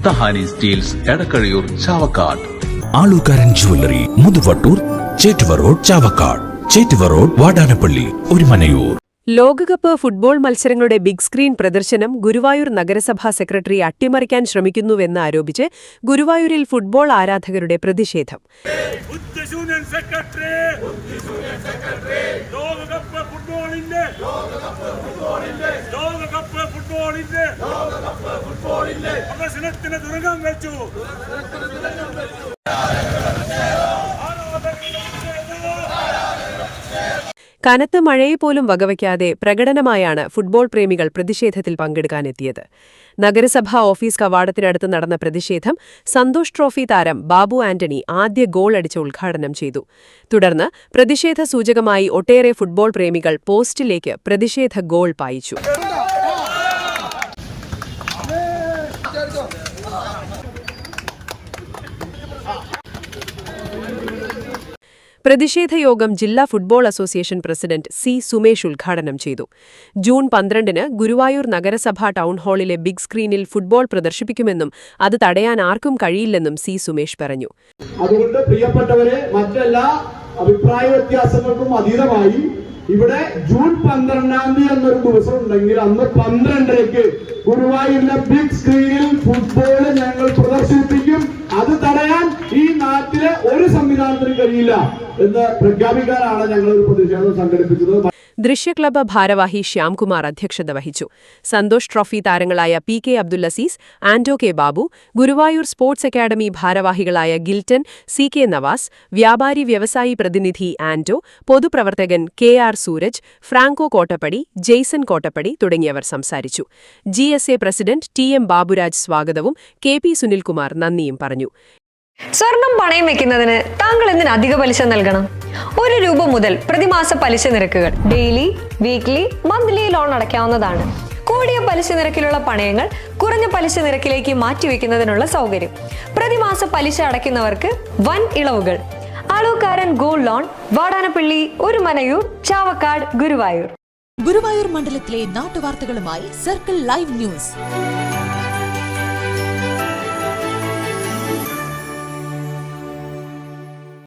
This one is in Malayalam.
തഹാനി steels Edakkazhiyur Chavakkad. Alukkaran jewellery Muthuvattoor, Chettuva road Chavakkad, Chettuva road Vadanappally, Orumanayur. ലോകകപ്പ് ഫുട്ബോൾ മത്സരങ്ങളുടെ ബിഗ് സ്ക്രീൻ പ്രദർശനം ഗുരുവായൂർ നഗരസഭാ സെക്രട്ടറി അട്ടിമറിക്കാൻ ശ്രമിക്കുന്നുവെന്ന് ആരോപിച്ച് ഗുരുവായൂരിൽ ഫുട്ബോൾ ആരാധകരുടെ പ്രതിഷേധം. കനത്ത മഴയെ പോലും വകവയ്ക്കാതെ പ്രകടനമായാണ് ഫുട്ബോൾ പ്രേമികൾ പ്രതിഷേധത്തിൽ പങ്കെടുക്കാനെത്തിയത്. നഗരസഭാ ഓഫീസ് കവാടത്തിനടുത്ത് നടന്ന പ്രതിഷേധം സന്തോഷ് ട്രോഫി താരം ബാബു ആന്റണി ആദ്യ ഗോൾ അടിച്ച് ഉദ്ഘാടനം ചെയ്തു. തുടർന്ന് പ്രതിഷേധ സൂചകമായി ഒട്ടേറെ ഫുട്ബോൾ പ്രേമികൾ പോസ്റ്റിലേക്ക് പ്രതിഷേധ ഗോൾ പായിച്ചു. പ്രതിഷേധയോഗം ജില്ലാ football association president C Sumesh ഉദ്ഘാടനം ചെയ്തു. ജൂൺ 12-ന് ഗുരുവായൂർ നഗരസഭാ ടൗൺഹാളിലെ ബിഗ് സ്ക്രീനിൽ ഫുട്ബോൾ പ്രദർശിപ്പിക്കുമെന്നും അത് തടയാൻ ആർക്കും കഴിയില്ലെന്നും സി സുമേഷ് പറഞ്ഞു. അതുകൊണ്ട് പ്രിയപ്പെട്ടവരെ, മറ്റെല്ലാ അഭിപ്രായ വ്യത്യാസങ്ങൾക്കും അതീതമായി ഇവിടെ ജൂൺ 12 എന്നൊരു ദിവസം ഉണ്ടെങ്കിൽ അന്ന് 12:30 ഗുരുവായൂരിലെ ബിഗ് സ്ക്രീനിൽ ഫുട്ബോൾ ഞങ്ങൾ പ്രദർശിപ്പിക്കും. അത് തടയാൻ ഈ നാട്ടിലെ ഒരു സംവിധാനത്തിനും കഴിയില്ല എന്ന് പ്രഖ്യാപിക്കാനാണ് ഞങ്ങൾ ഒരു പ്രതിഷേധം സംഘടിപ്പിച്ചത്. ദൃശ്യക്ലബ്ബ് ഭാരവാഹി ശ്യാംകുമാർ അധ്യക്ഷത വഹിച്ചു. സന്തോഷ് ട്രോഫി താരങ്ങളായ P K Abdul Azeez, Anto K Babu, Guruvayur sports academy ഭാരവാഹികളായ ഗിൽട്ടൺ, സി കെ നവാസ്, വ്യാപാരി വ്യവസായി പ്രതിനിധി ആന്റോ, പൊതുപ്രവർത്തകൻ കെ ആർ സൂരജ്, ഫ്രാങ്കോ കോട്ടപ്പടി, ജെയ്സൺ കോട്ടപ്പടി തുടങ്ങിയവർ സംസാരിച്ചു. GSA president T M Baburaj സ്വാഗതവും KP സുനിൽകുമാർ നന്ദിയും പറഞ്ഞു. സ്വർണം പണയം വെക്കുന്നതിന് താങ്കൾ എന്തിന് അധിക പലിശ നൽകണം? ₹1 മുതൽ പ്രതിമാസ പലിശ നിരക്കുകൾ ഡെയിലി, വീക്ക്ലി, മന്ത്ലി ലോൺ അടയ്ക്കാവുന്നതാണ്. കൂടിയ പലിശ നിരക്കിലുള്ള പണയങ്ങൾ കുറഞ്ഞ പലിശ നിരക്കിലേക്ക് മാറ്റിവെക്കുന്നതിനുള്ള സൗകര്യം. പ്രതിമാസ പലിശ അടയ്ക്കുന്നവർക്ക് വൻ ഇളവുകൾ. Alukkaran gold loan, Vadanappally, Orumanayur, Chavakkad, Guruvayur. ഗുരുവായൂർ മണ്ഡലത്തിലെ നാട്ടുവാർത്തകളുമായി സർക്കിൾ ലൈവ് ന്യൂസ്.